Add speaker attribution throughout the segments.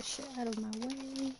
Speaker 1: this shit out of my way.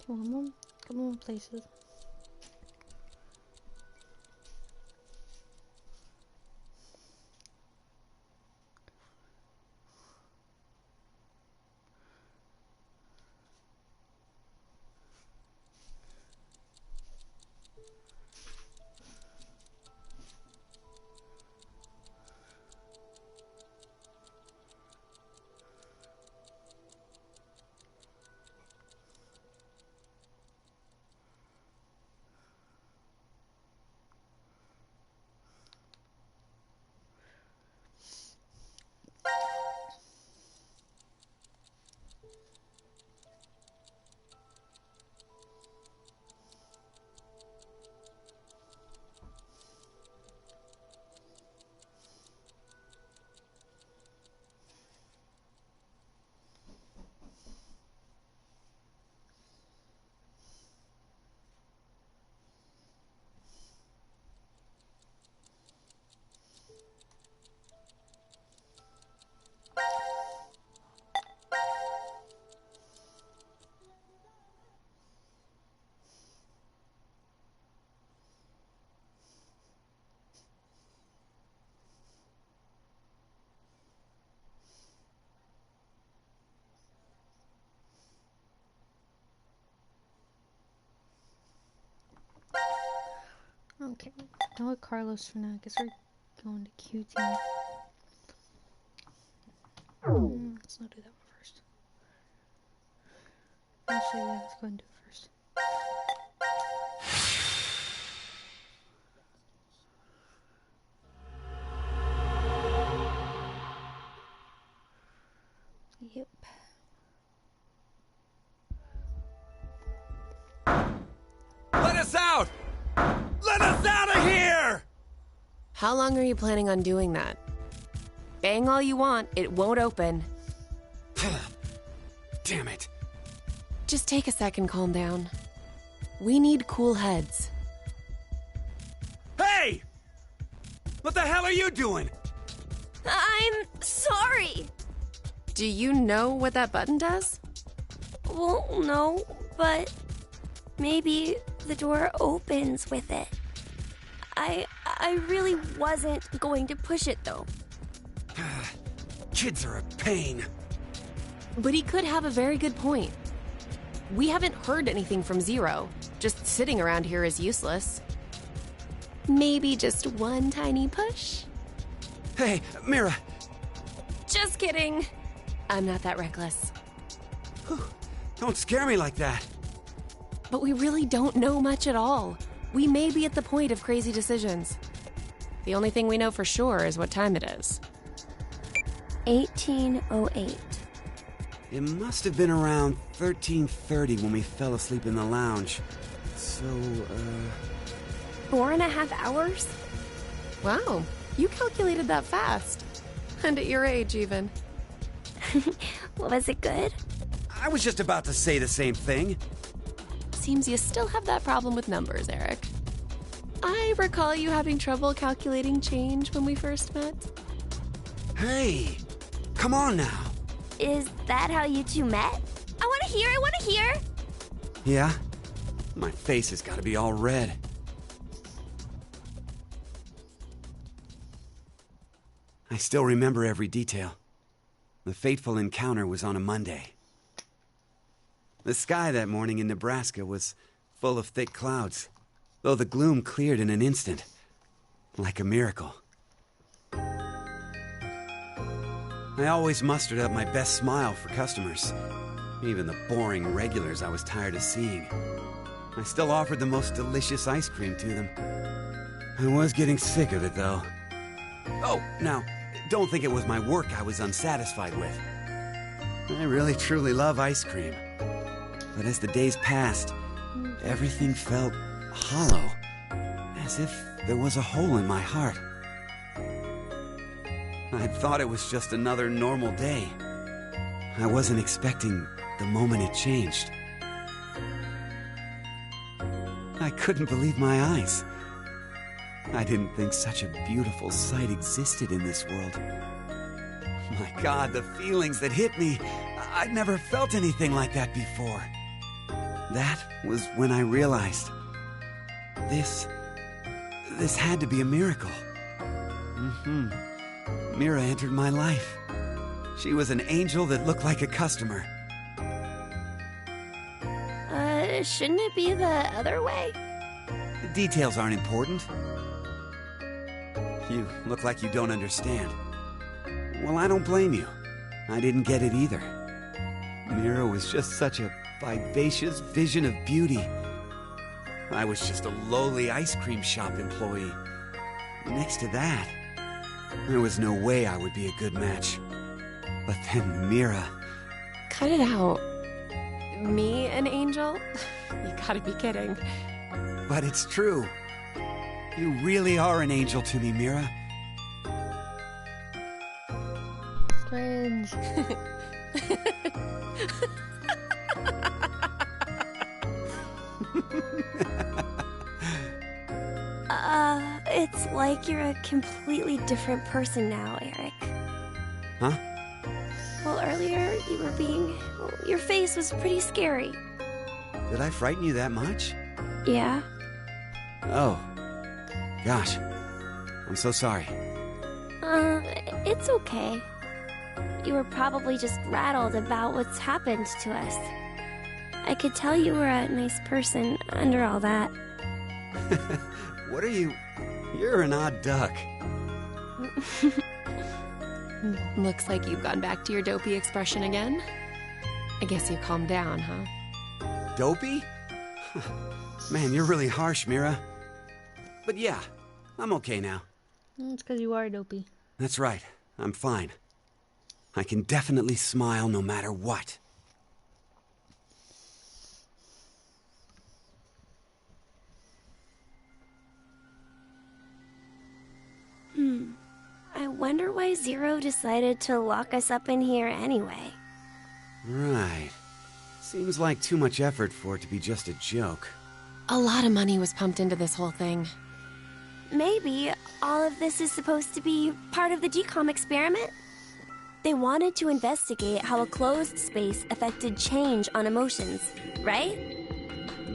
Speaker 1: Come on, places. Okay, done with Carlos for now. I guess we're going to Q team. Let's not do that one first. Actually, yeah, let's go and do it first. Yep.
Speaker 2: Let us out! Let us out of here!
Speaker 3: How long are you planning on doing that? Bang all you want, it won't open.
Speaker 2: Damn it.
Speaker 3: Just take a second, calm down. We need cool heads.
Speaker 2: Hey! What the hell are you doing?
Speaker 4: I'm sorry.
Speaker 3: Do you know what that button does?
Speaker 4: Well, no, but maybe the door opens with it. I really wasn't going to push it, though.
Speaker 2: Kids are a pain.
Speaker 3: But he could have a very good point. We haven't heard anything from Zero. Just sitting around here is useless. Maybe just one tiny push?
Speaker 2: Hey, Mira.
Speaker 3: Just kidding. I'm not that reckless.
Speaker 2: Don't scare me like that.
Speaker 3: But we really don't know much at all. We may be at the point of crazy decisions. The only thing we know for sure is what time it is.
Speaker 4: 1808.
Speaker 5: It must have been around 13:30 when we fell asleep in the lounge. So,
Speaker 4: 4.5 hours?
Speaker 3: Wow, you calculated that fast. And at your age, even.
Speaker 4: Was it good?
Speaker 5: I was just about to say the same thing.
Speaker 3: Seems you still have that problem with numbers, Eric. I recall you having trouble calculating change when we first met.
Speaker 5: Hey, come on now.
Speaker 4: Is that how you two met? I want to hear!
Speaker 5: Yeah? My face has got to be all red. I still remember every detail. The fateful encounter was on a Monday. The sky that morning in Nebraska was full of thick clouds, though the gloom cleared in an instant, like a miracle. I always mustered up my best smile for customers, even the boring regulars I was tired of seeing. I still offered the most delicious ice cream to them. I was getting sick of it, though. Oh, now, don't think it was my work I was unsatisfied with. I really truly love ice cream. But as the days passed, everything felt hollow, as if there was a hole in my heart. I thought it was just another normal day. I wasn't expecting the moment it changed. I couldn't believe my eyes. I didn't think such a beautiful sight existed in this world. My God, the feelings that hit me, I'd never felt anything like that before. That was when I realized this had to be a miracle. Mira entered my life. She was an angel that looked like a customer.
Speaker 4: Shouldn't it be the other way?
Speaker 5: The details aren't important. You look like you don't understand. Well, I don't blame you. I didn't get it either. Mira was just such a vivacious vision of beauty. I was just a lowly ice cream shop employee. Next to that, there was no way I would be a good match. But then Mira...
Speaker 3: Cut it out. Me, an angel? You gotta be kidding.
Speaker 5: But it's true. You really are an angel to me, Mira.
Speaker 1: Cringe.
Speaker 4: It's like you're a completely different person now, Eric.
Speaker 5: Huh?
Speaker 4: Well, earlier your face was pretty scary.
Speaker 5: Did I frighten you that much?
Speaker 4: Yeah?
Speaker 5: Oh. Gosh. I'm so sorry.
Speaker 4: It's okay. You were probably just rattled about what's happened to us. I could tell you were a nice person under all that.
Speaker 5: What are you... You're an odd duck.
Speaker 3: Looks like you've gone back to your dopey expression again. I guess you calmed down, huh?
Speaker 5: Dopey? Man, you're really harsh, Mira. But yeah, I'm okay now.
Speaker 1: It's because you are dopey.
Speaker 5: That's right. I'm fine. I can definitely smile no matter what.
Speaker 4: I wonder why Zero decided to lock us up in here anyway.
Speaker 5: Right. Seems like too much effort for it to be just a joke.
Speaker 3: A lot of money was pumped into this whole thing.
Speaker 4: Maybe all of this is supposed to be part of the DCOM experiment? They wanted to investigate how a closed space affected change on emotions, right?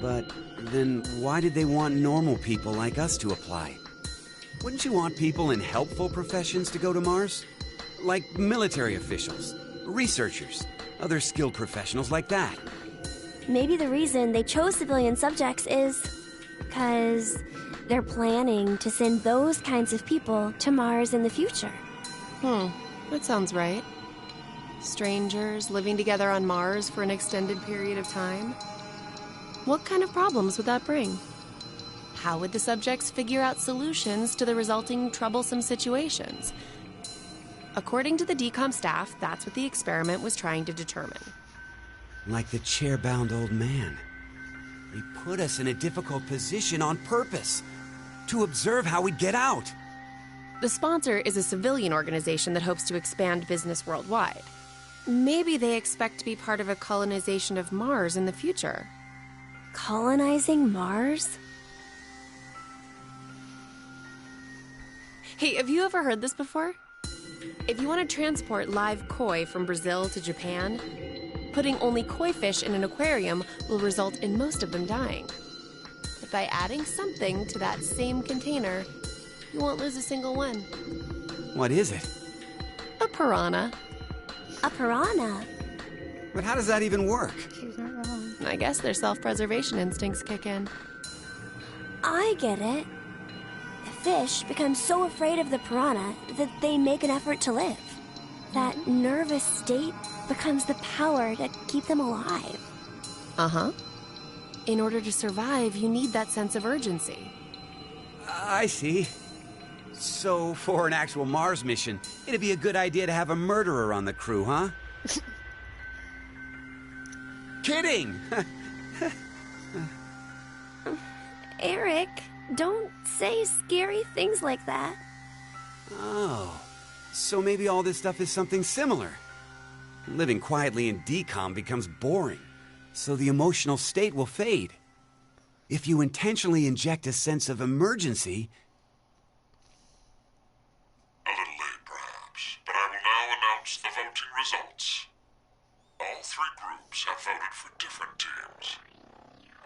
Speaker 5: But then why did they want normal people like us to apply? Wouldn't you want people in helpful professions to go to Mars? Like military officials, researchers, other skilled professionals like that.
Speaker 4: Maybe the reason they chose civilian subjects is because they're planning to send those kinds of people to Mars in the future.
Speaker 3: That sounds right. Strangers living together on Mars for an extended period of time. What kind of problems would that bring? How would the subjects figure out solutions to the resulting troublesome situations? According to the DCOM staff, that's what the experiment was trying to determine.
Speaker 5: Like the chair-bound old man. They put us in a difficult position on purpose, to observe how we'd get out.
Speaker 3: The sponsor is a civilian organization that hopes to expand business worldwide. Maybe they expect to be part of a colonization of Mars in the future.
Speaker 4: Colonizing Mars?
Speaker 3: Hey, have you ever heard this before? If you want to transport live koi from Brazil to Japan, putting only koi fish in an aquarium will result in most of them dying. But by adding something to that same container, you won't lose a single one.
Speaker 5: What is it?
Speaker 3: A piranha.
Speaker 4: A piranha?
Speaker 5: But how does that even work?
Speaker 1: She's not wrong.
Speaker 3: I guess their self-preservation instincts kick in.
Speaker 4: I get it. The fish become so afraid of the piranha that they make an effort to live. That nervous state becomes the power to keep them alive.
Speaker 3: Uh-huh. In order to survive, you need that sense of urgency.
Speaker 5: I see. So, for an actual Mars mission, it'd be a good idea to have a murderer on the crew, huh? Kidding!
Speaker 4: Eric, don't say scary things like that.
Speaker 5: Oh, so maybe all this stuff is something similar. Living quietly in DCOM becomes boring, so the emotional state will fade. If you intentionally inject a sense of emergency...
Speaker 6: A little late, perhaps, but I will now announce the voting results. All three groups have voted for different teams.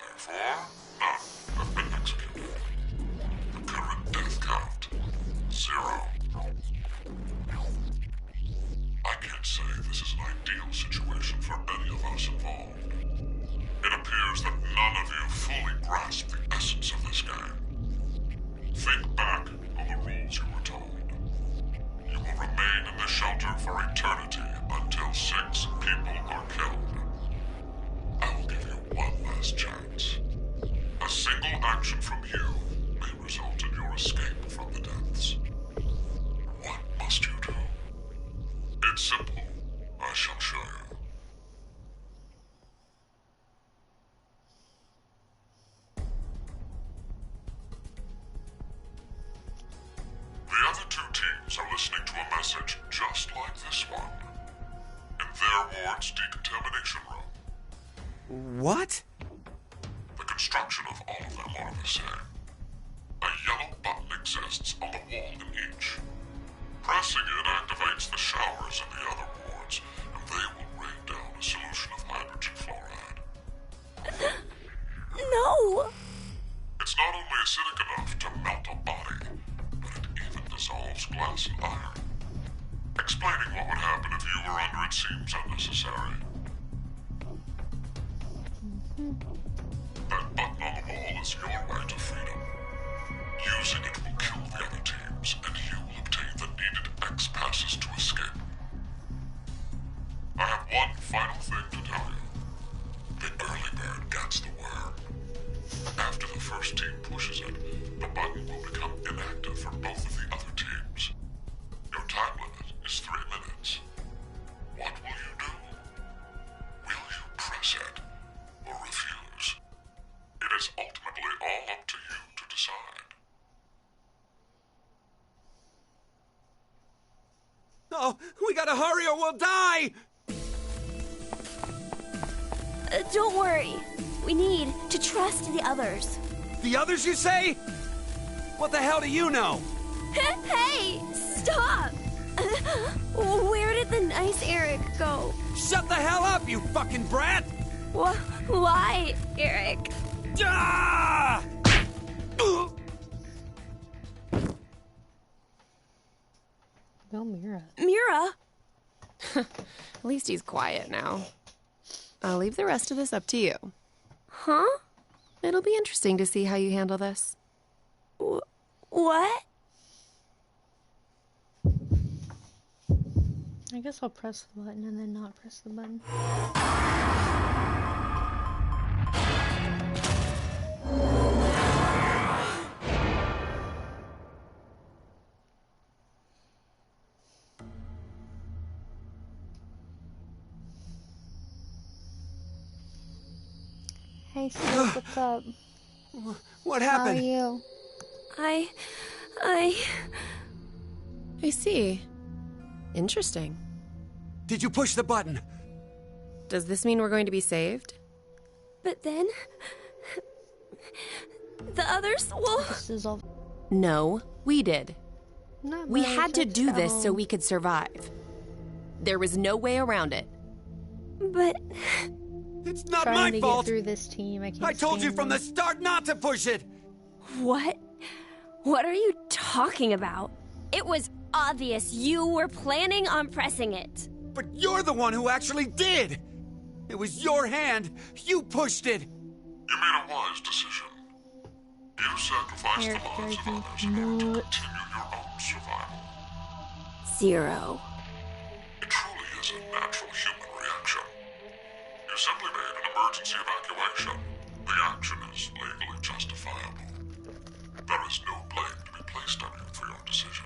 Speaker 6: Therefore, none have been executed. The current death count, 0. I can't say this is an ideal situation for any of us involved. It appears that none of you fully grasp the essence of this game. Think back on the rules you were told. You will remain in the shelter for eternity until 6 people are killed. I will give you one last chance. A single action from you may result in your escape from the depths. What must you do? It's simple. I shall show you. The other 2 teams are listening to a message just like this one. In their ward's decontamination room.
Speaker 5: What?
Speaker 6: The construction of all of them are the same. A yellow button exists on the wall in each. Pressing it activates the showers in the other wards, and they will rain down a solution of hydrogen fluoride.
Speaker 4: No!
Speaker 6: It's not only acidic enough to melt a body, but it even dissolves glass and iron. Explaining what would happen if you were under it seems unnecessary. That button on the wall is your way to freedom. Using it will kill the other teams, and you will obtain the needed X passes to escape. I have one final thing to tell you. The early bird gets the worm. After the first team pushes it, the button will become inactive for both of the other teams. Your time limit is 3 minutes. What will you do? Will you press it or refuse? It is ultimately all up to you to decide.
Speaker 5: Oh, we gotta hurry or we'll die!
Speaker 4: Don't worry. We need to trust the others.
Speaker 5: The others, you say? What the hell do you know?
Speaker 4: Hey! Stop! Where did the nice Eric go?
Speaker 5: Shut the hell up, you fucking brat!
Speaker 4: Why, Eric?
Speaker 5: Ah!
Speaker 1: Go Mira.
Speaker 4: Mira?
Speaker 3: At least he's quiet now. I'll leave the rest of this up to you.
Speaker 4: Huh?
Speaker 3: It'll be interesting to see how you handle this.
Speaker 4: What?
Speaker 1: I guess I'll press the button and then not press the button. Hey, Steve, what's up?
Speaker 5: What
Speaker 1: How are
Speaker 5: happened?
Speaker 1: you?
Speaker 4: I
Speaker 3: see. Interesting.
Speaker 5: Did you push the button?
Speaker 3: Does this mean we're going to be saved?
Speaker 4: But then... the others, well...
Speaker 1: This is all
Speaker 3: No, we did.
Speaker 1: not
Speaker 3: We
Speaker 1: much,
Speaker 3: had to
Speaker 1: I just
Speaker 3: do
Speaker 1: got
Speaker 3: this so
Speaker 1: home.
Speaker 3: we could survive. There was no way around it.
Speaker 4: But...
Speaker 5: It's not
Speaker 1: Trying
Speaker 5: my
Speaker 1: to
Speaker 5: fault.
Speaker 1: get through this team. I can't
Speaker 5: I told you
Speaker 1: stand
Speaker 5: from the
Speaker 1: them.
Speaker 5: start not to push it.
Speaker 4: What? What are you talking about? It was obvious you were planning on pressing it.
Speaker 5: But you're the one who actually did. It was your hand. You pushed it.
Speaker 6: You made a wise decision. You sacrificed the lives of others in order to continue your own survival.
Speaker 4: Zero.
Speaker 6: It truly is a natural human reaction. You simply made an emergency evacuation. The action is legally justifiable. There is no blame to be placed on you for your decision.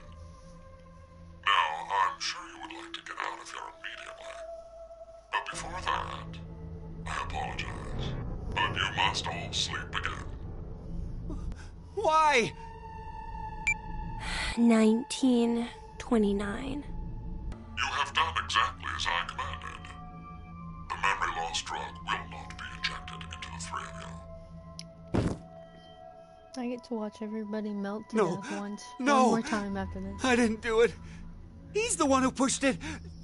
Speaker 6: Now, I'm sure you would like to get out of here immediately. But before that, I apologize. But you must all sleep again.
Speaker 5: Why?
Speaker 4: 1929.
Speaker 6: You have done exactly as I commanded. The memory loss drug will not be injected into the three of you.
Speaker 1: I get to watch everybody melt to
Speaker 5: No.
Speaker 1: death once.
Speaker 5: No.
Speaker 1: One more time after this.
Speaker 5: I didn't do it. He's the one who pushed it.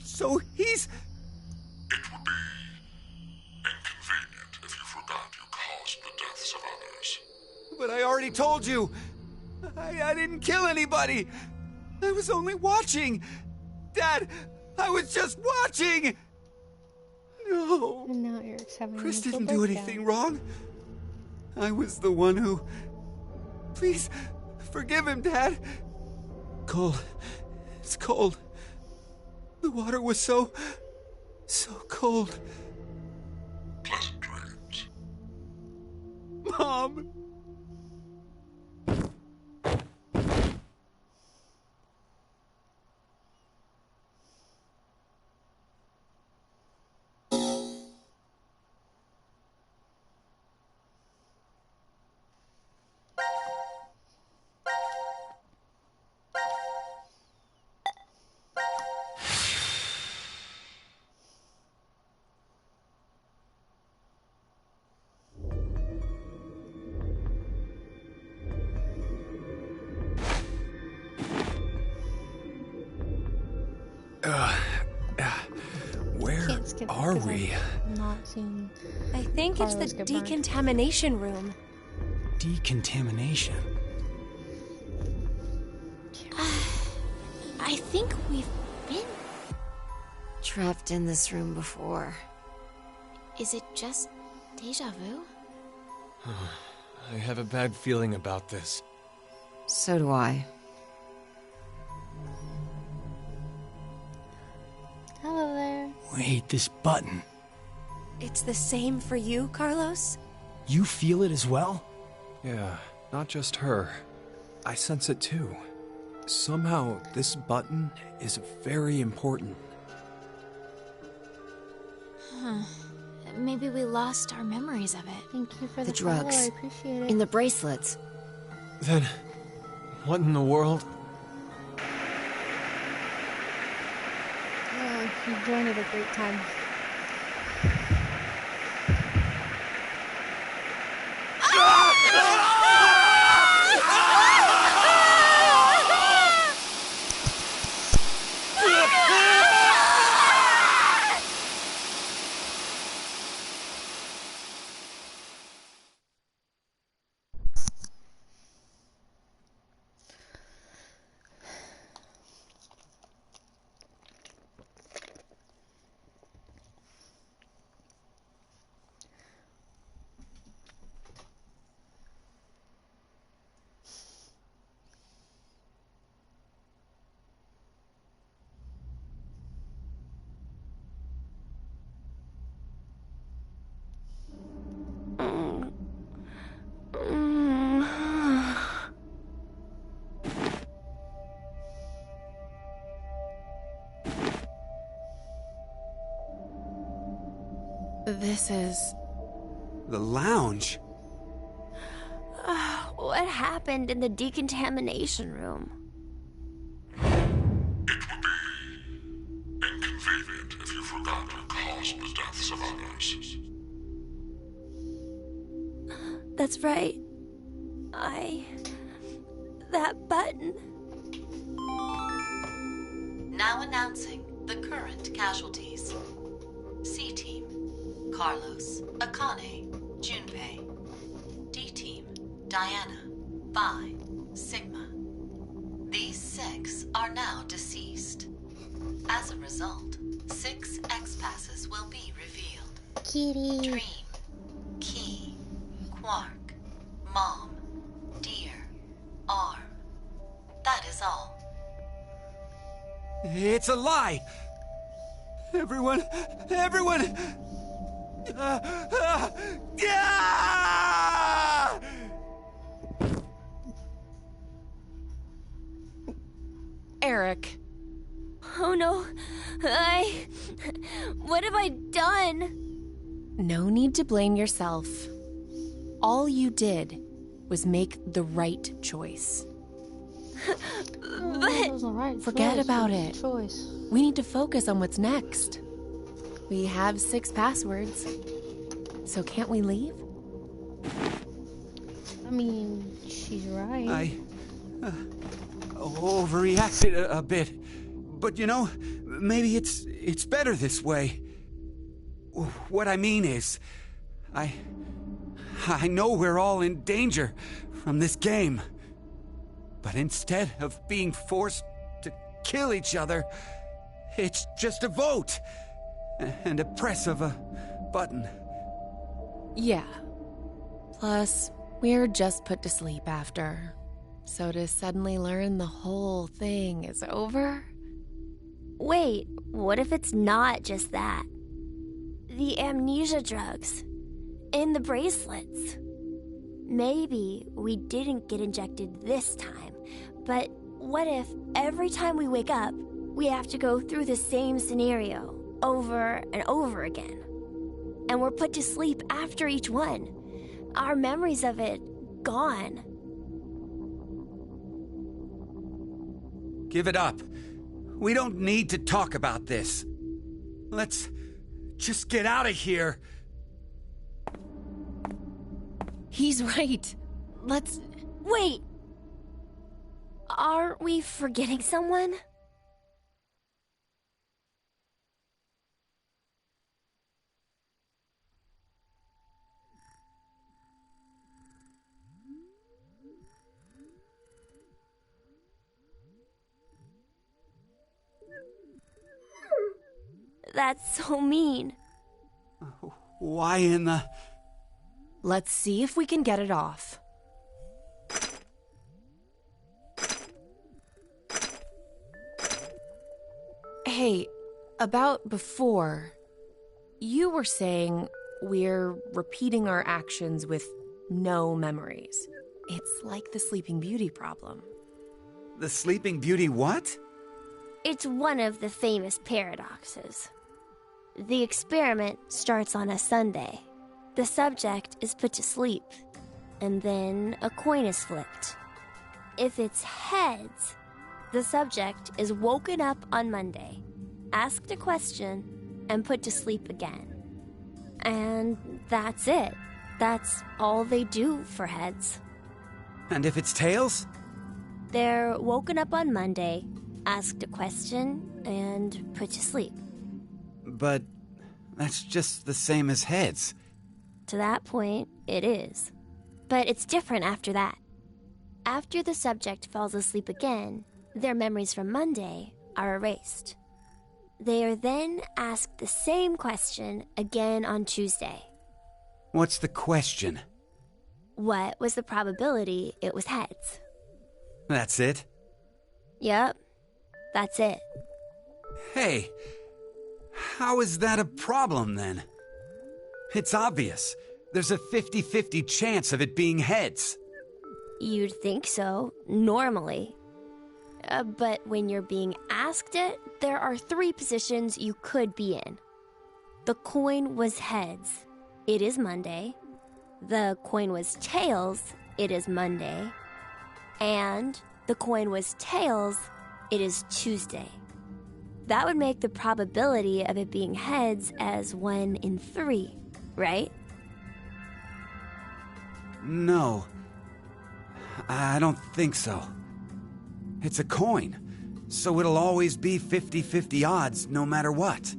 Speaker 5: So he's...
Speaker 6: It would be inconvenient if you forgot you caused the deaths of others.
Speaker 5: But I already told you. I didn't kill anybody. I was only watching. Dad, I was just watching. No.
Speaker 1: And now Eric's having
Speaker 5: Chris
Speaker 1: a mental
Speaker 5: didn't do
Speaker 1: breakdown.
Speaker 5: anything wrong. I was the one who... Please, forgive him, Dad. Cole, it's cold. The water was so cold.
Speaker 6: Pleasant dreams.
Speaker 5: Mom. Where
Speaker 1: Can't skip it
Speaker 5: are
Speaker 1: 'cause
Speaker 5: we?
Speaker 1: I'm not seeing.
Speaker 4: I think it's
Speaker 1: Carlos
Speaker 4: the
Speaker 1: get burned.
Speaker 4: decontamination room.
Speaker 7: Decontamination.
Speaker 8: I think we've been trapped in this room before. Is it just deja vu?
Speaker 7: I have a bad feeling about this.
Speaker 8: So do I.
Speaker 1: Hello there.
Speaker 7: Wait, this button.
Speaker 4: It's the same for you, Carlos?
Speaker 7: You feel it as well?
Speaker 9: Yeah, not just her. I sense it too. Somehow, this button is very important.
Speaker 8: Maybe we lost our memories of it.
Speaker 1: Thank you for
Speaker 8: The
Speaker 1: the follow.
Speaker 8: drugs.
Speaker 1: I appreciate it.
Speaker 8: In the bracelets.
Speaker 7: Then, what in the world?
Speaker 1: Oh, you joined at a great time.
Speaker 3: This is
Speaker 5: The lounge?
Speaker 4: What happened in the decontamination room?
Speaker 6: It would be inconvenient if you forgot to cause the deaths of others.
Speaker 4: That's right. That button.
Speaker 10: Now announcing the current casualties. C-Team, Carlos, Akane, Junpei. D-Team, Diana, Phi, Sigma. These 6 are now deceased. As a result, 6 X-Passes will be revealed.
Speaker 1: Kitty.
Speaker 10: Dream, Key, Quark, Mom, Dear, Arm. That is all.
Speaker 5: It's a lie! Everyone! Yeah!
Speaker 3: Eric.
Speaker 4: Oh no. What have I done?
Speaker 3: No need to blame yourself. All you did was make the right choice.
Speaker 1: It was the right
Speaker 3: Forget
Speaker 1: choice.
Speaker 3: about
Speaker 1: It was
Speaker 3: it.
Speaker 1: a choice.
Speaker 3: We need to focus on what's next. We have 6 passwords. So can't we leave?
Speaker 1: I mean, she's right.
Speaker 5: I overreacted a bit. But you know, maybe it's better this way. What I mean is, I know we're all in danger from this game. But instead of being forced to kill each other, it's just a vote and a press of a button.
Speaker 3: Yeah. Plus, we're just put to sleep after. So to suddenly learn the whole thing is over?
Speaker 4: Wait, what if it's not just that? The amnesia drugs. In the bracelets. Maybe we didn't get injected this time, but what if every time we wake up, we have to go through the same scenario over and over again? And we're put to sleep after each one. Our memories of it gone.
Speaker 5: Give it up. We don't need to talk about this. Let's just get out of here.
Speaker 3: He's right. Let's...
Speaker 4: Wait! Aren't we forgetting someone? That's so mean.
Speaker 5: Why in the...
Speaker 3: Let's see if we can get it off. Hey, about before, you were saying we're repeating our actions with no memories. It's like the Sleeping Beauty problem.
Speaker 5: The Sleeping Beauty what?
Speaker 4: It's one of the famous paradoxes. The experiment starts on a Sunday. The subject is put to sleep, and then a coin is flipped. If it's heads, the subject is woken up on Monday, asked a question, and put to sleep again. And that's it. That's all they do for heads.
Speaker 5: And if it's tails?
Speaker 4: They're woken up on Monday, asked a question, and put to sleep.
Speaker 5: But that's just the same as heads.
Speaker 4: To that point, it is. But it's different after that. After the subject falls asleep again, their memories from Monday are erased. They are then asked the same question again on Tuesday.
Speaker 5: What's the question?
Speaker 4: What was the probability it was heads?
Speaker 5: That's it?
Speaker 4: Yep, that's it.
Speaker 5: Hey, how is that a problem then? It's obvious. There's a 50-50 chance of it being heads.
Speaker 4: You'd think so, normally. But when you're being asked it, there are 3 positions you could be in. The coin was heads. It is Monday. the coin was tails, it is Monday. And the coin was tails, it is Tuesday. That would make the probability of it being heads as 1 in 3, right?
Speaker 5: No. I don't think so. It's a coin, so it'll always be 50-50 odds no matter what.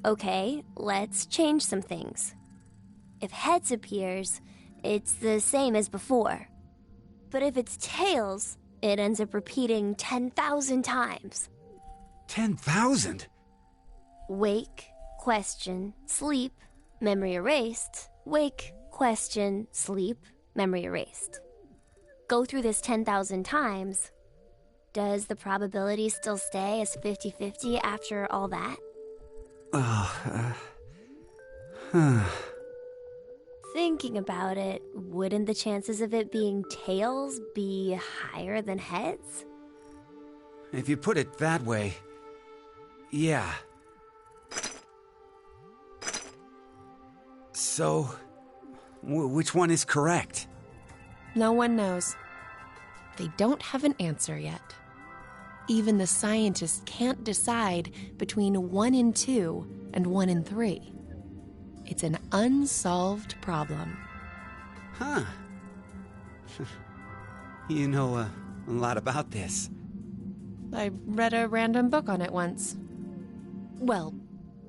Speaker 4: Okay, let's change some things. If heads appears, it's the same as before. But if it's tails, it ends up repeating 10,000 times.
Speaker 5: 10,000?
Speaker 4: Wake, question, sleep, memory erased. Wake, question, sleep, memory erased. Go through this 10,000 times. Does the probability still stay as 50-50 after all that? Thinking about it, wouldn't the chances of it being tails be higher than heads?
Speaker 5: If you put it that way, yeah. So, which one is correct?
Speaker 3: No one knows. They don't have an answer yet. Even the scientists can't decide between 1 in 2 and 1 in 3. It's an unsolved problem.
Speaker 5: Huh. You know a lot about this.
Speaker 3: I read a random book on it once. Well,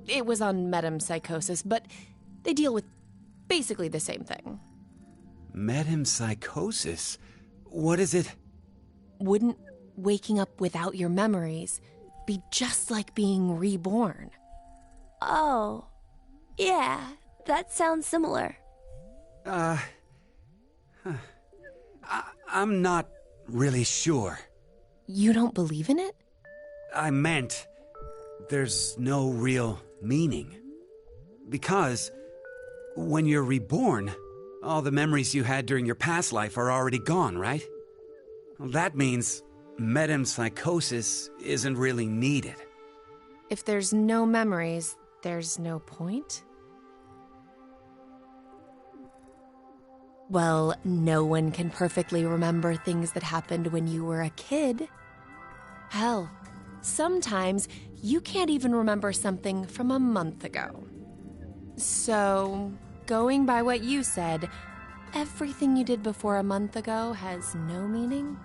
Speaker 3: it was on metempsychosis, but they deal with basically the same thing.
Speaker 5: Metempsychosis? What is it?
Speaker 3: Wouldn't waking up without your memories be just like being reborn?
Speaker 4: Oh, yeah, that sounds similar.
Speaker 5: I'm not really sure.
Speaker 3: You don't believe in it?
Speaker 5: I meant there's no real meaning. Because when you're reborn, all the memories you had during your past life are already gone, right? Well, that means metempsychosis isn't really needed.
Speaker 3: If there's no memories, there's no point? Well, no one can perfectly remember things that happened when you were a kid. Hell, sometimes you can't even remember something from a month ago. So, going by what you said, everything you did before a month ago has no meaning?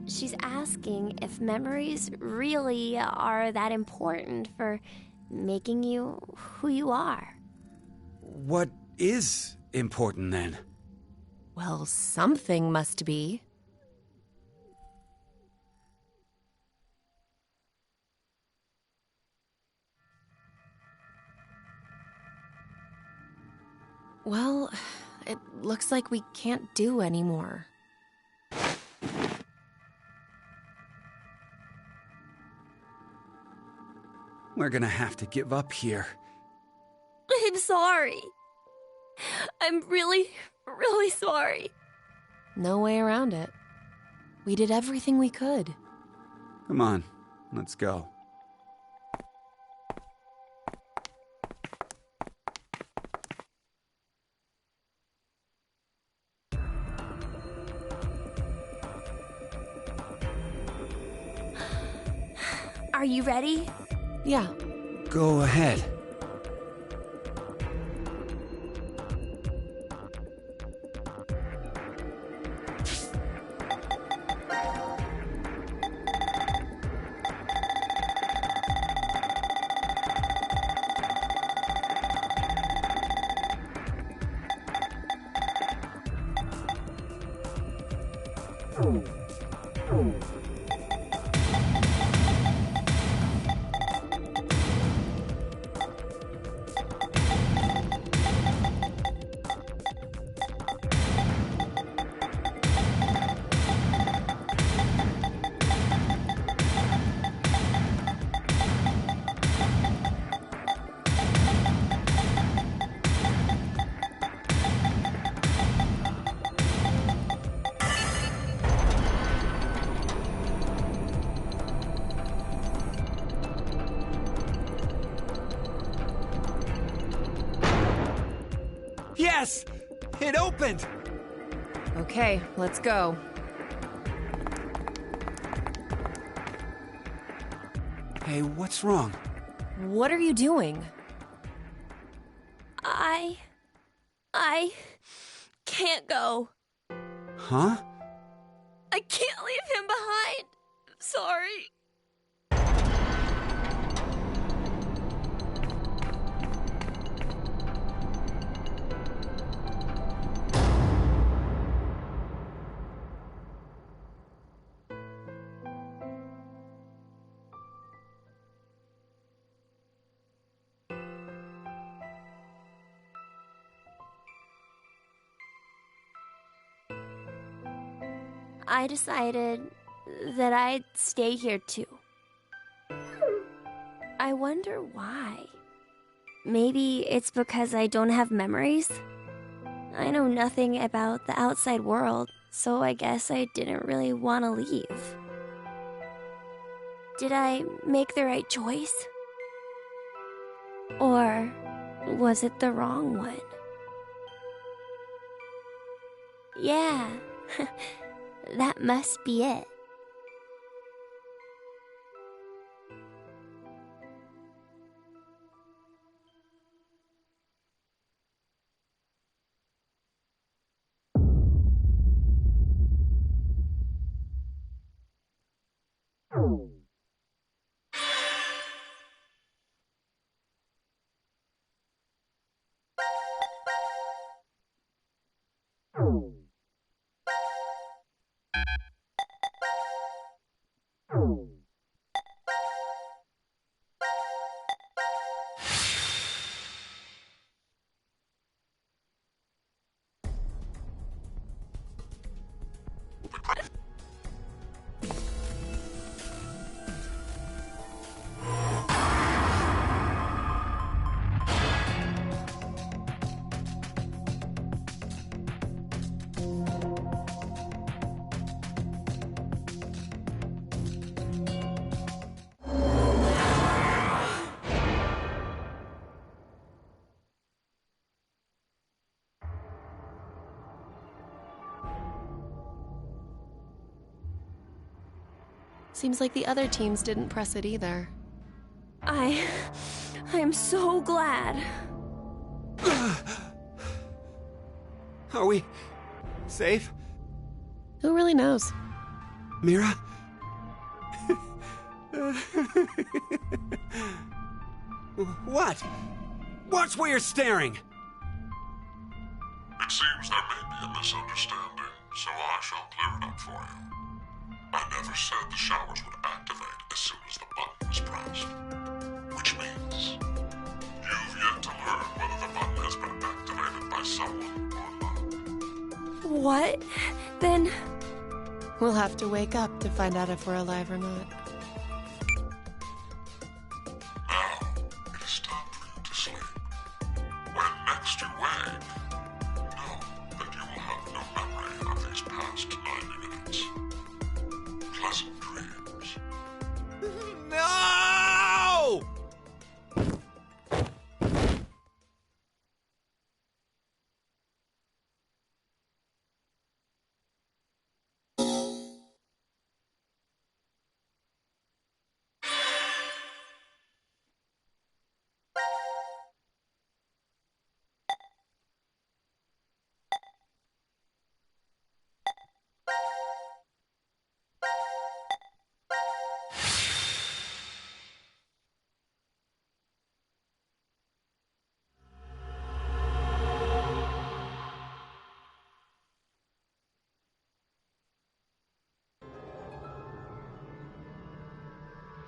Speaker 4: She's asking if memories really are that important for making you who you are.
Speaker 5: What is important then?
Speaker 3: Well, something must be. Well, it looks like we can't do anymore.
Speaker 5: We're gonna have to give up here.
Speaker 4: I'm sorry. I'm really, really sorry.
Speaker 3: No way around it. We did everything we could.
Speaker 5: Come on, let's go.
Speaker 4: Are you ready?
Speaker 3: Yeah.
Speaker 5: Go ahead. Yes! It opened!
Speaker 3: Okay, let's go.
Speaker 5: Hey, what's wrong?
Speaker 3: What are you doing?
Speaker 4: I can't go.
Speaker 5: Huh?
Speaker 4: I can't leave him behind. Sorry. I decided that I'd stay here too. I wonder why. Maybe it's because I don't have memories? I know nothing about the outside world, so I guess I didn't really want to leave. Did I make the right choice? Or was it the wrong one? Yeah, that must be it.
Speaker 3: Seems like the other teams didn't press it either.
Speaker 4: I'm so glad.
Speaker 5: Are we safe?
Speaker 3: Who really knows?
Speaker 5: Mira? What? Watch where you're staring!
Speaker 6: It seems there may be a misunderstanding, so I shall clear it up for you. I never said the showers would activate as soon as the button was pressed. Which means you've yet to learn whether the button has been activated by someone or not.
Speaker 4: What? Then...
Speaker 3: We'll have to wake up to find out if we're alive or not.
Speaker 6: Now, it is time for you to sleep. When next you wake, know that you will have no memory of these past 90 minutes. Pleasant dreams.
Speaker 5: No!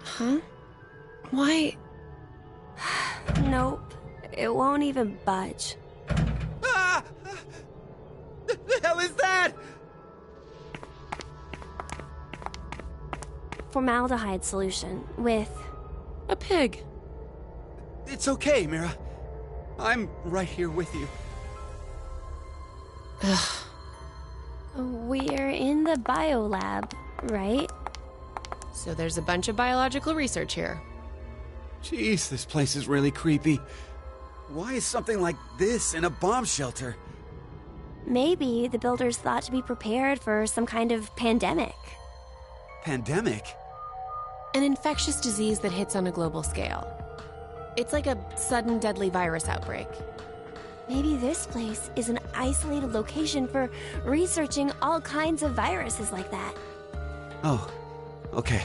Speaker 3: Huh? Why?
Speaker 4: Nope. It won't even budge.
Speaker 5: Ah! The hell is that?
Speaker 4: Formaldehyde solution with...
Speaker 3: A pig.
Speaker 5: It's okay, Mira. I'm right here with you.
Speaker 4: We're in the biolab, right?
Speaker 3: So there's a bunch of biological research here.
Speaker 5: Jeez, this place is really creepy. Why is something like this in a bomb shelter?
Speaker 4: Maybe the builders thought to be prepared for some kind of pandemic.
Speaker 5: Pandemic?
Speaker 3: An infectious disease that hits on a global scale. It's like a sudden deadly virus outbreak.
Speaker 4: Maybe this place is an isolated location for researching all kinds of viruses like that.
Speaker 5: Oh, okay.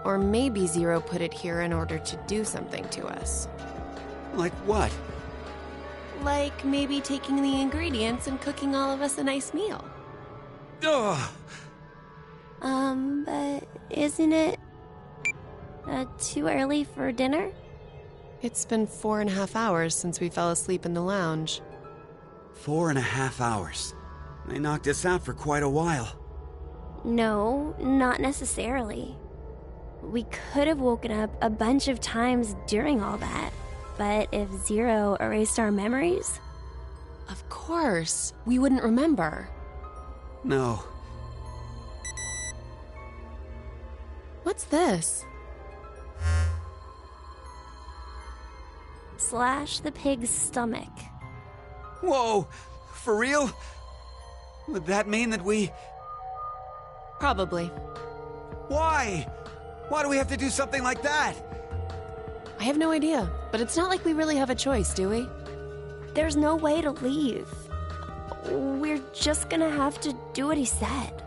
Speaker 3: Or maybe Zero put it here in order to do something to us.
Speaker 5: Like what?
Speaker 3: Like maybe taking the ingredients and cooking all of us a nice meal.
Speaker 5: Ugh!
Speaker 4: But isn't it too early for dinner?
Speaker 3: It's been 4.5 hours since we fell asleep in the lounge.
Speaker 5: 4.5 hours. They knocked us out for quite a while.
Speaker 4: No, not necessarily. We could have woken up a bunch of times during all that, but if Zero erased our memories...
Speaker 3: Of course, we wouldn't remember.
Speaker 5: No.
Speaker 3: What's this?
Speaker 4: Slash the pig's stomach.
Speaker 5: Whoa! For real? Would that mean that we...
Speaker 3: Probably.
Speaker 5: Why? Why do we have to do something like that?
Speaker 3: I have no idea, but it's not like we really have a choice, do we?
Speaker 4: There's no way to leave. We're just gonna have to do what he said.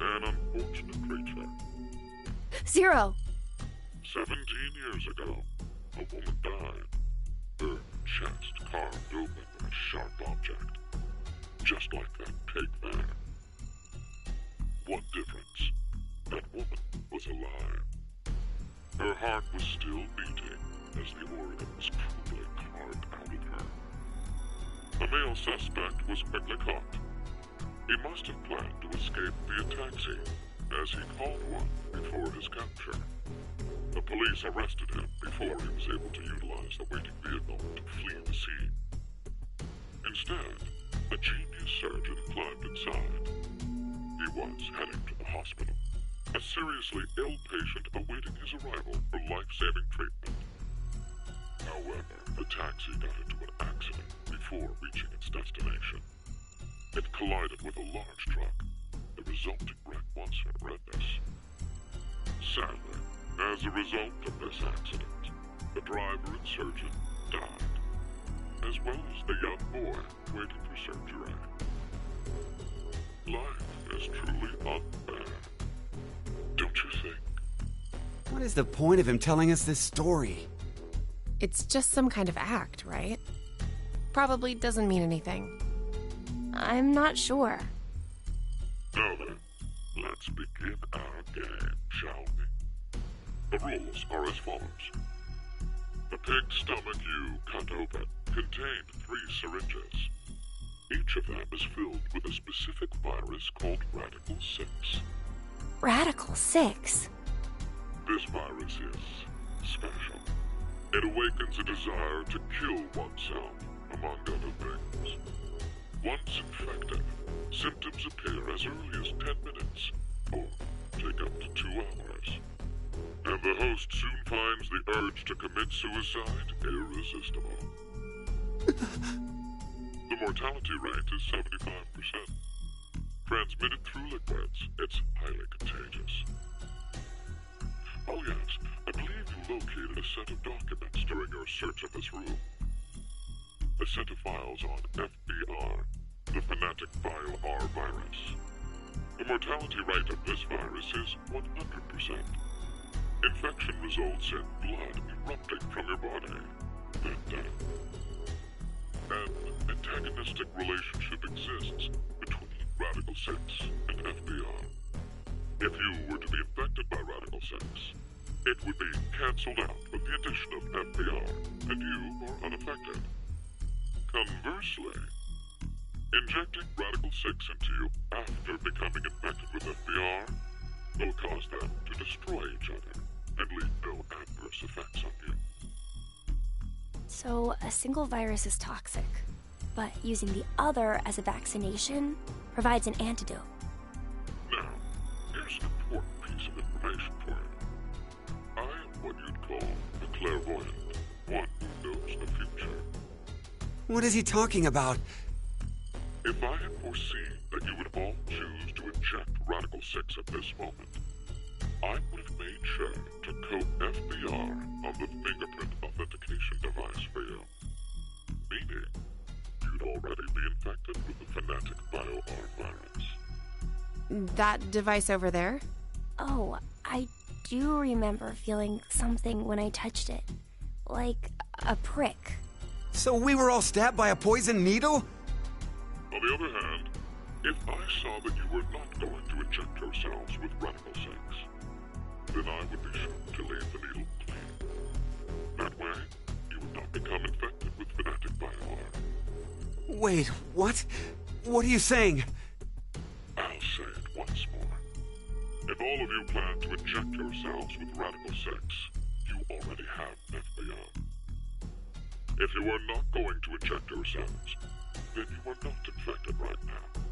Speaker 6: An unfortunate creature.
Speaker 4: Zero!
Speaker 6: 17 years ago, a woman died. Her chest carved open with a sharp object. Just like that pig there. One difference. That woman was alive. Her heart was still beating as the organ was cruelly carved out of her. The male suspect was quickly caught. He must have planned to escape via taxi, as he called one before his capture. The police arrested him before he was able to utilize the waiting vehicle to flee the scene. Instead, a genius surgeon climbed inside. He was heading to the hospital, a seriously ill patient awaiting his arrival for life-saving treatment. However, the taxi got into an accident before reaching its destination. It collided with a large truck. The resulting wreck was horrendous. Sadly, as a result of this accident, the driver and surgeon died, as well as the young boy waiting for surgery. Life is truly unfair. Don't you think?
Speaker 5: What is the point of him telling us this story?
Speaker 3: It's just some kind of act, right? Probably doesn't mean anything.
Speaker 4: I'm not sure.
Speaker 6: Now then, let's begin our game, shall we? The rules are as follows. The pig's stomach you cut open contained 3 syringes. Each of them is filled with a specific virus called Radical 6.
Speaker 4: Radical 6?
Speaker 6: This virus is special. It awakens a desire to kill oneself, among other things. Once infected, symptoms appear as early as 10 minutes, or take up to 2 hours. And the host soon finds the urge to commit suicide irresistible. The mortality rate is 75%. Transmitted through liquids, it's highly contagious. Oh yes, I believe you located a set of documents during your search of this room. A set of files on FBR, the Fanatic Bile R virus. The mortality rate of this virus is 100%. Infection results in blood erupting from your body, and death. An antagonistic relationship exists between Radical 6 and FBR. If you were to be infected by Radical 6, it would be cancelled out with the addition of FBR, and you are unaffected. Conversely, injecting Radical 6 into you after becoming infected with FBR will cause them to destroy each other and leave no adverse effects on you.
Speaker 4: So, a single virus is toxic, but using the other as a vaccination provides an antidote.
Speaker 6: Now, here's an important piece of information for you. clairvoyant, one who knows the future.
Speaker 5: What is he talking about?
Speaker 6: If I had foreseen that you would all choose to inject Radical 6 at this moment, I would have made sure to coat FBR on the fingerprint authentication device for you. Meaning, you'd already be infected with the Fanatic BioR virus.
Speaker 3: That device over there?
Speaker 4: Oh, I do remember feeling something when I touched it. Like a prick.
Speaker 5: So we were all stabbed by a poison needle?
Speaker 6: On the other hand, if I saw that you were not going to inject yourselves with Radical 6, then I would be sure to leave the needle clean. That way, you would not become infected with Fanatic BioR.
Speaker 5: Wait, what? What are you saying?
Speaker 6: I'll say it once more. If all of you plan to inject yourselves with Radical 6, you already have FBR. If you are not going to inject yourselves, then you are not infected right now.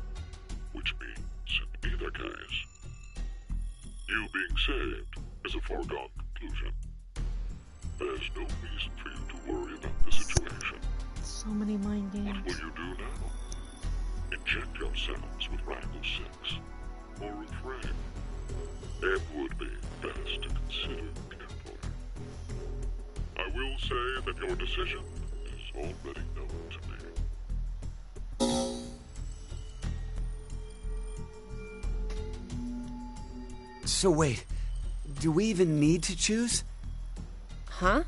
Speaker 6: Which means, in either case, you being saved is a foregone conclusion. There's no reason for you to worry about the situation.
Speaker 1: So many mind games.
Speaker 6: What will you do now? Inject yourselves with Radical 6, or refrain? It would be best to consider carefully. I will say that your decision is already known to me.
Speaker 5: So wait, do we even need to choose?
Speaker 3: Huh?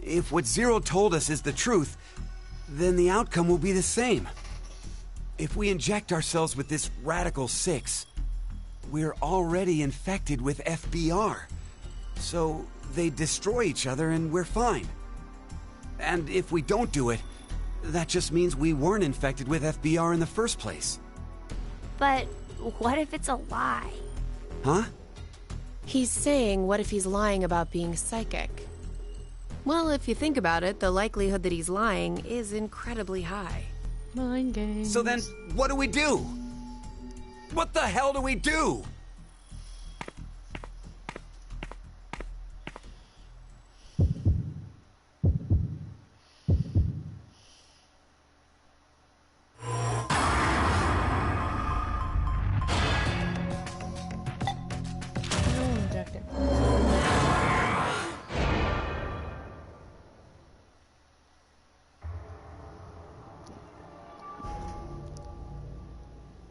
Speaker 5: If what Zero told us is the truth, then the outcome will be the same. If we inject ourselves with this Radical 6, we're already infected with FBR. So they destroy each other and we're fine. And if we don't do it, that just means we weren't infected with FBR in the first place.
Speaker 4: But what if it's a lie?
Speaker 5: Huh?
Speaker 3: He's saying, what if he's lying about being psychic? Well, if you think about it, the likelihood that he's lying is incredibly high.
Speaker 1: Mind games.
Speaker 5: So then, what do we do? What the hell do we do?
Speaker 1: I'll inject it.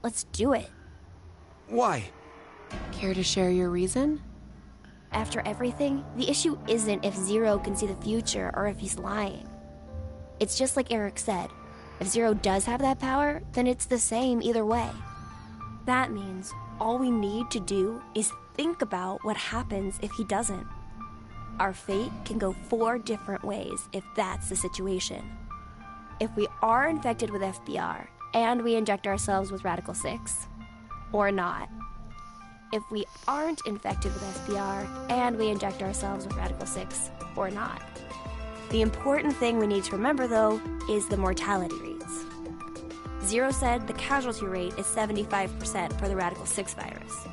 Speaker 4: Let's do it.
Speaker 5: Why?
Speaker 3: Care to share your reason?
Speaker 4: After everything, the issue isn't if Zero can see the future or if he's lying. It's just like Eric said. If Zero does have that power, then it's the same either way. That means all we need to do is think about what happens if he doesn't. Our fate can go 4 different ways if that's the situation. If we are infected with FBR and we inject ourselves with Radical 6, or not. If we aren't infected with FBR and we inject ourselves with Radical 6, or not. The important thing we need to remember, though, is the mortality rates. Zero said the casualty rate is 75% for the Radical 6 virus.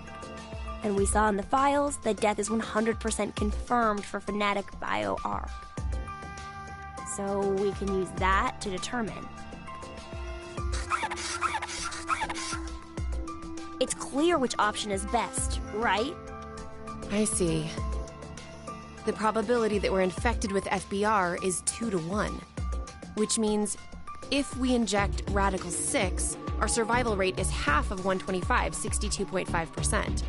Speaker 4: And we saw in the files that death is 100% confirmed for Fanatic BioR. So we can use that to determine. It's clear which option is best, right?
Speaker 3: I see. The probability that we're infected with FBR is 2 to 1, which means if we inject Radical 6, our survival rate is half of 125, 62.5%.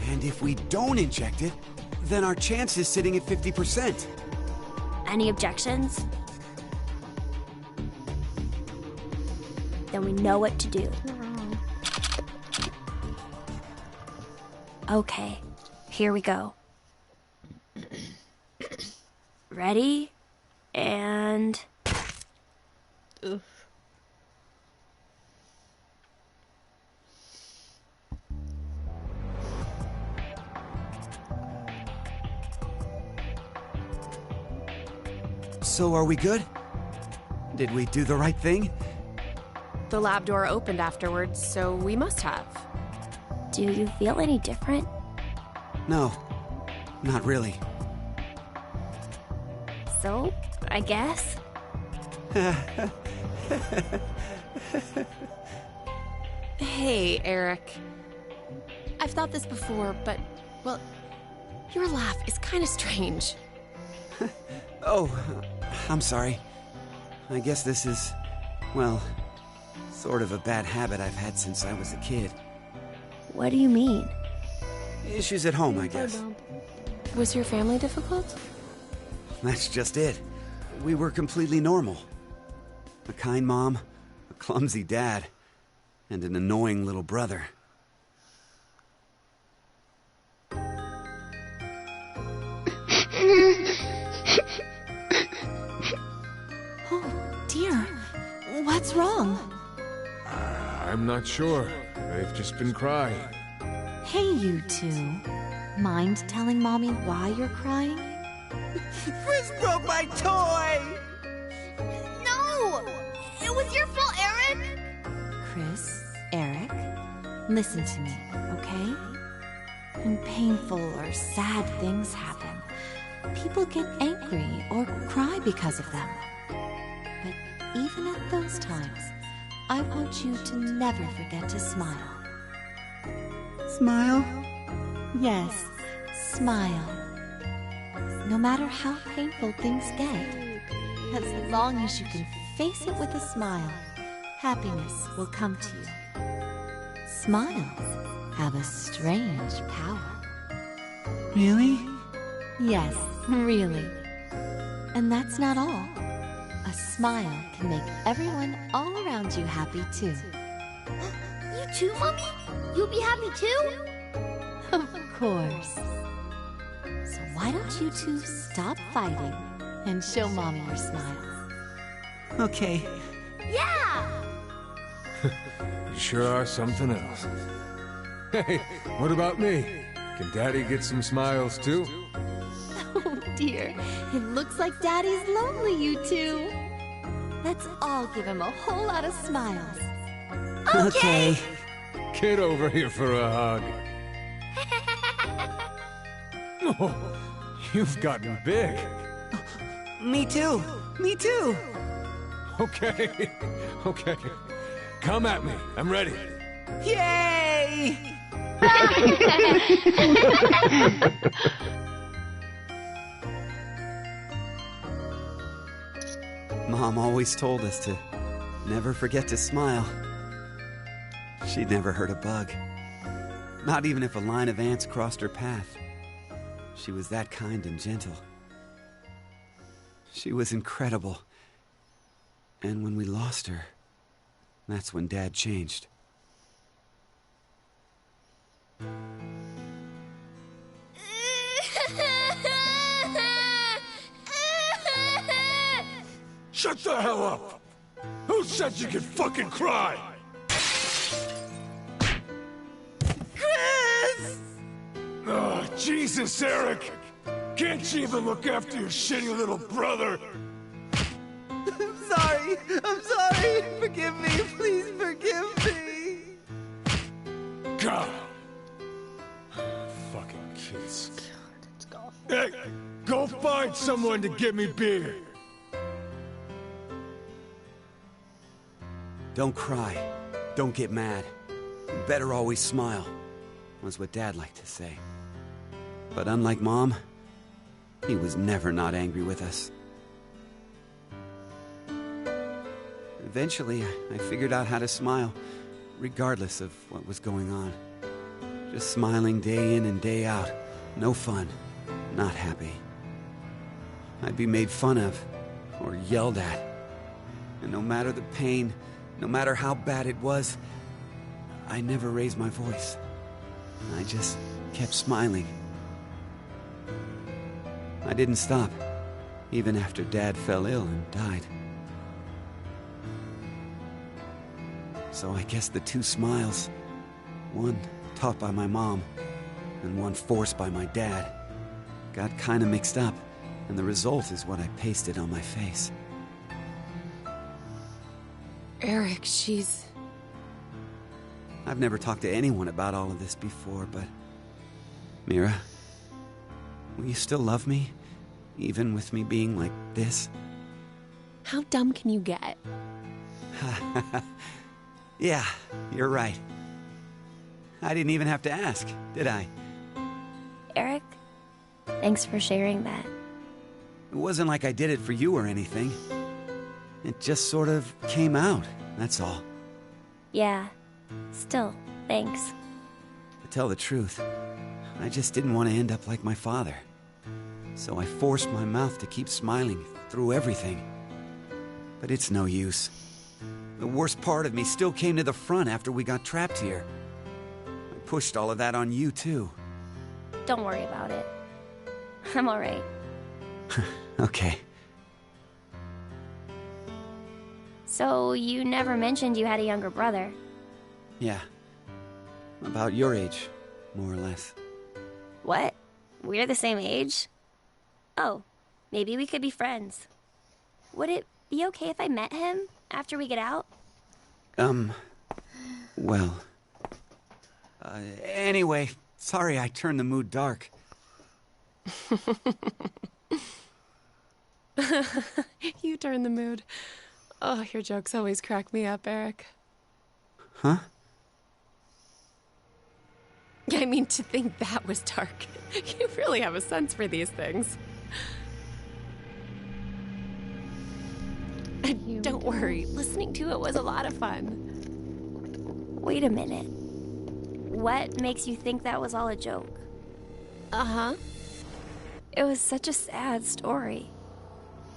Speaker 5: And if we don't inject it, then our chance is sitting at 50%.
Speaker 4: Any objections? Then we know what to do. Okay, here we go. Ready? And...
Speaker 1: Oof.
Speaker 5: So are we good? Did we do the right thing?
Speaker 3: The lab door opened afterwards, so we must have.
Speaker 4: Do you feel any different?
Speaker 5: No, not really.
Speaker 4: So, I guess.
Speaker 3: Hey, Eric. I've thought this before, but, well, your laugh is kind of strange.
Speaker 5: Oh, I'm sorry. I guess this is, well, sort of a bad habit I've had since I was a kid.
Speaker 4: What do you mean?
Speaker 5: Issues at home, I guess.
Speaker 3: Was your family difficult?
Speaker 5: That's just it. We were completely normal. A kind mom, a clumsy dad, and an annoying little brother.
Speaker 3: Oh, dear. What's wrong?
Speaker 7: I'm not sure. They've just been crying.
Speaker 11: Hey, you two. Mind telling Mommy why you're crying?
Speaker 5: Chris broke my toy!
Speaker 4: No! It was your fault, Eric!
Speaker 11: Chris, Eric, listen to me, okay? When painful or sad things happen, people get angry or cry because of them. But even at those times, I want you to never forget to smile.
Speaker 5: Smile?
Speaker 11: Yes, smile. No matter how painful things get, as long as you can face it with a smile, happiness will come to you. Smiles have a strange power.
Speaker 5: Really?
Speaker 11: Yes, really. And that's not all. A smile can make everyone all around you happy too.
Speaker 4: You too, Mommy? You'll be happy too?
Speaker 11: Of course. So why don't you two stop fighting and show Mommy your smiles?
Speaker 5: Okay.
Speaker 4: Yeah!
Speaker 7: You sure are something else. Hey, what about me? Can Daddy get some smiles too?
Speaker 11: Oh dear, it looks like Daddy's lonely, you two. Let's all give him a whole lot of smiles.
Speaker 5: Okay.
Speaker 7: Get over here for a hug. Oh, you've gotten big.
Speaker 5: Me too. Me too.
Speaker 7: Okay, okay. Come at me. I'm ready.
Speaker 5: Yay! Mom always told us to never forget to smile. She'd never hurt a bug. Not even if a line of ants crossed her path. She was that kind and gentle. She was incredible. And when we lost her, that's when Dad changed.
Speaker 6: Shut the hell up! Who said you could fucking cry?
Speaker 5: Chris!
Speaker 6: Oh, Jesus, Eric! Can't you even look after your shitty little brother?
Speaker 5: I'm sorry! Forgive me! Please forgive me!
Speaker 6: God. Fucking kids. Hey, go find someone to give me beer.
Speaker 5: Don't cry. Don't get mad. You better always smile, was what Dad liked to say. But unlike Mom, he was never not angry with us. Eventually, I figured out how to smile, regardless of what was going on. Just smiling day in and day out. No fun. Not happy. I'd be made fun of, or yelled at. And no matter the pain, no matter how bad it was, I never raised my voice. I just kept smiling. I didn't stop, even after Dad fell ill and died. So I guess the two smiles, one taught by my mom, and one forced by my dad, got kinda mixed up, and the result is what I pasted on my face.
Speaker 3: Eric, she's...
Speaker 5: I've never talked to anyone about all of this before, but... Mira, will you still love me? even with me being like this?
Speaker 3: How dumb can you get?
Speaker 5: Yeah, you're right. I didn't even have to ask, did I?
Speaker 4: Eric, thanks for sharing that.
Speaker 5: It wasn't like I did it for you or anything. It just sort of came out, that's all.
Speaker 4: Yeah, still, thanks.
Speaker 5: To tell the truth, I just didn't want to end up like my father. So I forced my mouth to keep smiling through everything. But it's no use. The worst part of me still came to the front after we got trapped here. I pushed all of that on you, too.
Speaker 4: Don't worry about it. I'm alright.
Speaker 5: Okay.
Speaker 4: So, you never mentioned you had a younger brother.
Speaker 5: Yeah. About your age, more or less.
Speaker 4: What? We're the same age? Oh, maybe we could be friends. Would it be okay if I met him after we get out?
Speaker 5: Well... anyway, sorry I turned the mood dark.
Speaker 3: You turn the mood. Oh, your jokes always crack me up, Eric.
Speaker 5: Huh?
Speaker 3: I mean, to think that was dark. You really have a sense for these things. Don't worry, listening to it was a lot of fun.
Speaker 4: Wait a minute. What makes you think that was all a joke?
Speaker 3: Uh-huh.
Speaker 4: It was such a sad story.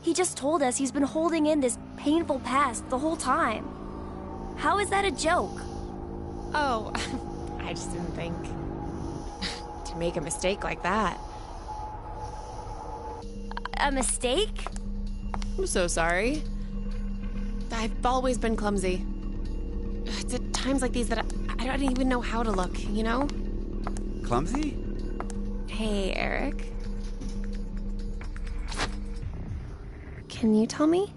Speaker 4: He just told us he's been holding in this painful past the whole time. How is that a joke?
Speaker 3: Oh, I just didn't think to make a mistake like that.
Speaker 4: A mistake?
Speaker 3: I'm so sorry. I've always been clumsy. It's at times like these that I don't even know how to look, you know?
Speaker 5: Clumsy?
Speaker 3: Hey, Eric. Can you tell me?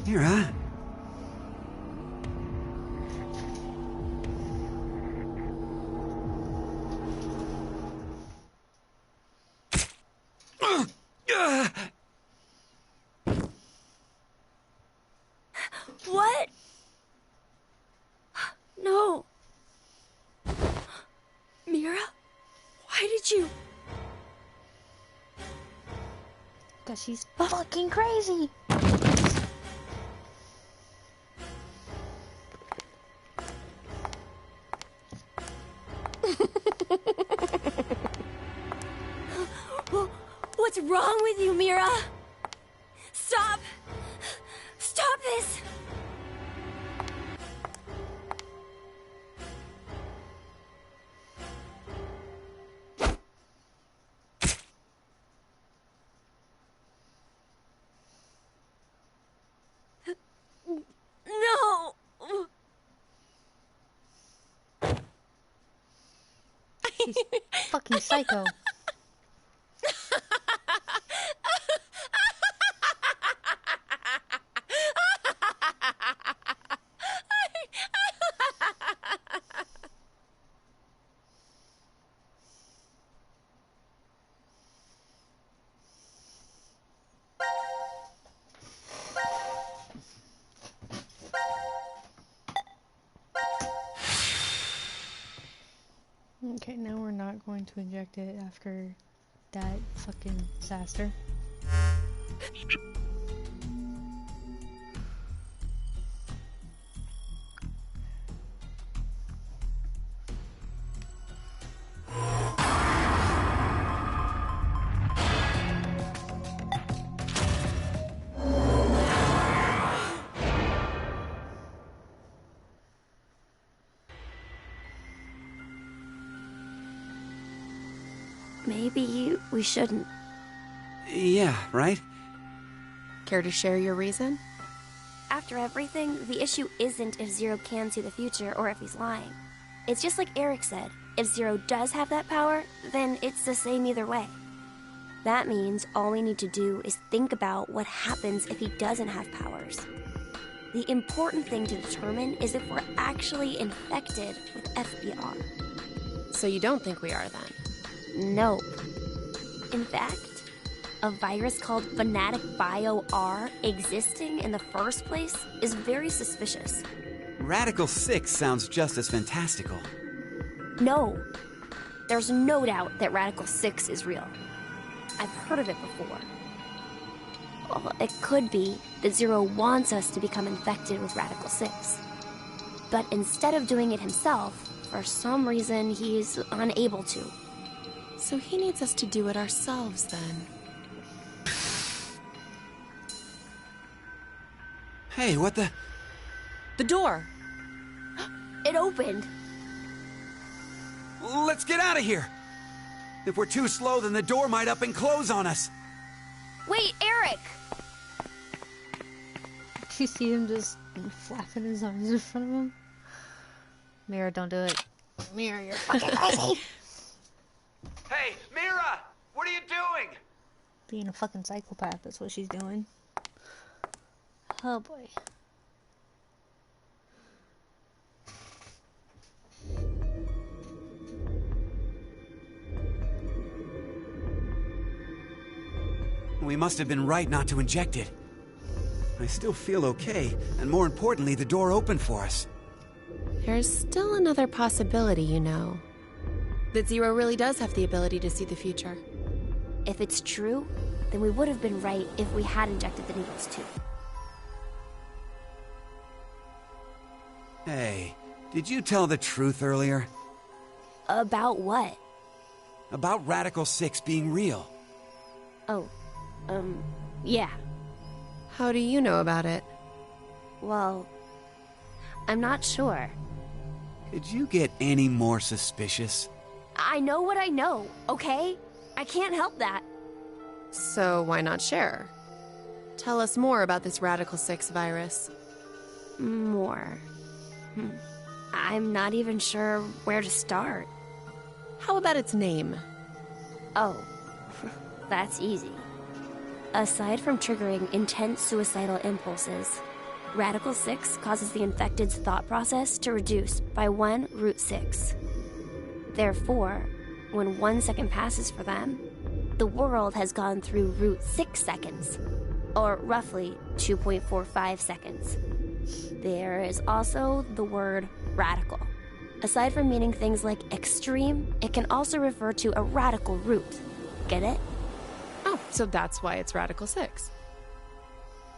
Speaker 5: Mira.
Speaker 4: What? No. Mira? Why did you...
Speaker 1: Because she's fucking crazy.
Speaker 4: What's wrong with you, Mira? Stop! Stop this! No!
Speaker 1: She's fucking psycho. Okay, now we're not going to inject it after that fucking disaster.
Speaker 4: Maybe we shouldn't.
Speaker 5: Yeah, right?
Speaker 3: Care to share your reason?
Speaker 4: After everything, the issue isn't if Zero can see the future or if he's lying. It's just like Eric said. If Zero does have that power, then it's the same either way. That means all we need to do is think about what happens if he doesn't have powers. The important thing to determine is if we're actually infected with FBR.
Speaker 3: So you don't think we are then?
Speaker 4: Nope. In fact, a virus called Fanatic Bio R existing in the first place is very suspicious.
Speaker 5: Radical 6 sounds just as fantastical.
Speaker 4: No. There's no doubt that Radical 6 is real. I've heard of it before. Well, it could be that Zero wants us to become infected with Radical 6. But instead of doing it himself, for some reason he's unable to.
Speaker 3: So he needs us to do it ourselves, then.
Speaker 5: Hey, what the...
Speaker 3: The door!
Speaker 4: It opened!
Speaker 5: Let's get out of here! If we're too slow, then the door might up and close on us.
Speaker 4: Wait, Eric!
Speaker 1: You see him just flapping his arms in front of him? Mira, don't do it. Mira, you're fucking crazy!
Speaker 5: Hey, Mira! What are you doing?
Speaker 1: Being a fucking psychopath, that's what she's doing. Oh boy.
Speaker 5: We must have been right not to inject it. I still feel okay, and more importantly, the door opened for us.
Speaker 3: There's still another possibility, you know. That Zero really does have the ability to see the future.
Speaker 4: If it's true, then we would have been right if we had injected the needles too.
Speaker 5: Hey, did you tell the truth earlier?
Speaker 4: About what?
Speaker 5: About Radical 6 being real.
Speaker 4: Oh, yeah.
Speaker 3: How do you know about it?
Speaker 4: Well, I'm not sure.
Speaker 5: Could you get any more suspicious?
Speaker 4: I know what I know, okay? I can't help that.
Speaker 3: So why not share? Tell us more about this Radical 6 virus.
Speaker 4: More. I'm not even sure where to start.
Speaker 3: How about its name?
Speaker 4: Oh, that's easy. Aside from triggering intense suicidal impulses, Radical 6 causes the infected's thought process to reduce by 1√6. Therefore, when 1 second passes for them, the world has gone through √6 seconds, or roughly 2.45 seconds. There is also the word radical. Aside from meaning things like extreme, it can also refer to a radical root. Get it?
Speaker 3: Oh, so that's why it's Radical 6.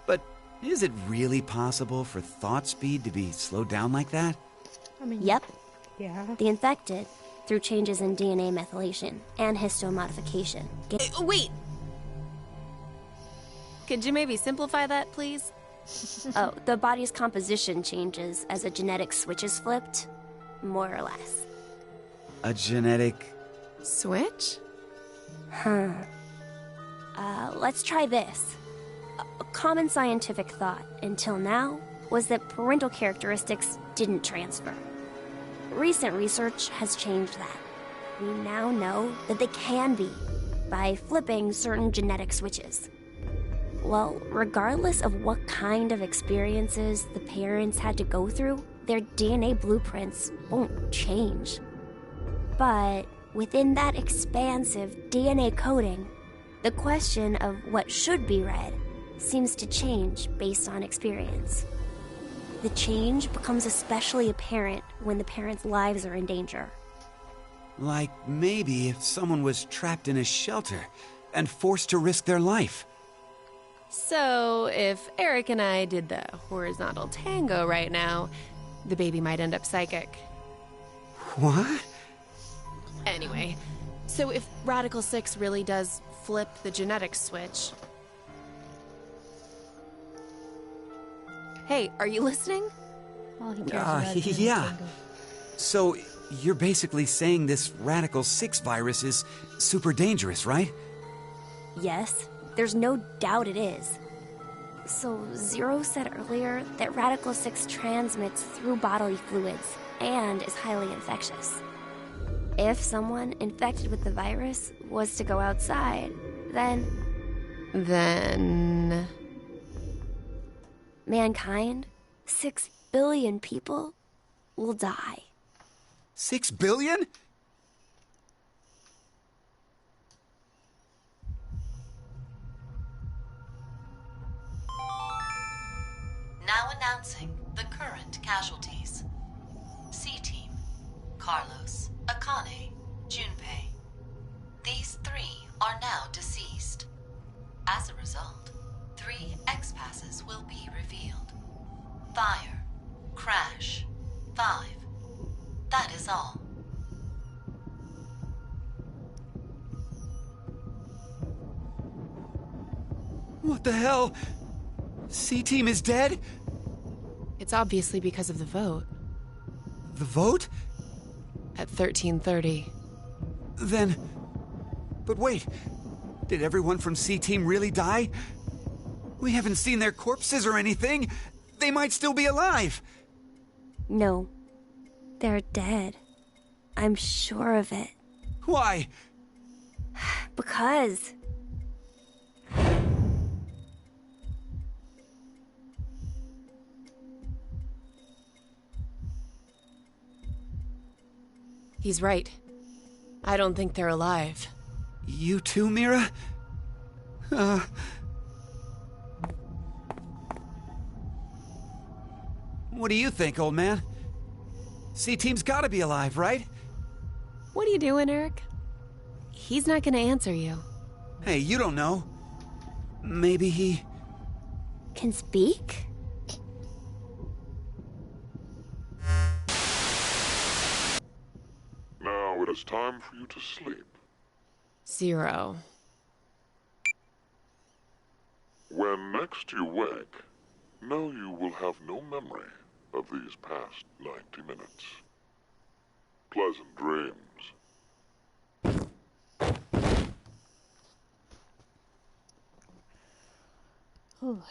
Speaker 5: But is it really possible for thought speed to be slowed down like that?
Speaker 1: I mean,
Speaker 4: Yep.
Speaker 1: yeah.
Speaker 4: The infected, through changes in DNA methylation and histomodification.
Speaker 3: Wait! Could you maybe simplify that, please?
Speaker 4: Oh, the body's composition changes as a genetic switch is flipped, more or less.
Speaker 5: A genetic...
Speaker 3: Switch?
Speaker 4: Huh. Let's try this. A common scientific thought, until now, was that parental characteristics didn't transfer. Recent research has changed that. We now know that they can be, by flipping certain genetic switches. Well, regardless of what kind of experiences the parents had to go through, their DNA blueprints won't change. But within that expansive DNA coding, the question of what should be read seems to change based on experience. The change becomes especially apparent when the parents' lives are in danger.
Speaker 5: Like maybe if someone was trapped in a shelter and forced to risk their life.
Speaker 3: So, if Eric and I did the horizontal tango right now, the baby might end up psychic.
Speaker 5: What?
Speaker 3: Anyway, so if Radical 6 really does flip the genetic switch... Hey, are you listening?
Speaker 1: All he cares about is
Speaker 5: yeah.
Speaker 1: Nintendo.
Speaker 5: So, you're basically saying this Radical 6 virus is super dangerous, right?
Speaker 4: Yes, there's no doubt it is. So, Zero said earlier that Radical 6 transmits through bodily fluids and is highly infectious. If someone infected with the virus was to go outside, then mankind, 6 billion people, will die.
Speaker 5: 6 billion?
Speaker 10: announcing the current casualties. C-Team, Carlos, Akane, Junpei. These 3 are now deceased. As a result, 3 X-passes will be revealed. Fire, crash, 5. That is all.
Speaker 5: What the hell? C-Team is dead?
Speaker 3: It's obviously because of the vote.
Speaker 5: The vote?
Speaker 3: At 13:30.
Speaker 5: Then... But wait, did everyone from C-Team really die? We haven't seen their corpses or anything. They might still be alive.
Speaker 4: No. They're dead. I'm sure of it.
Speaker 5: Why?
Speaker 4: Because...
Speaker 3: He's right. I don't think they're alive.
Speaker 5: You too, Mira? What do you think, old man? C-Team's gotta be alive, right?
Speaker 3: What are you doing, Eric? He's not gonna answer you.
Speaker 5: Hey, you don't know. Maybe he...
Speaker 4: Can speak?
Speaker 6: Now it is time for you to sleep.
Speaker 3: 0.
Speaker 6: When next you wake, know you will have no memory of these past 90 minutes. Pleasant dreams.
Speaker 1: Oh boy.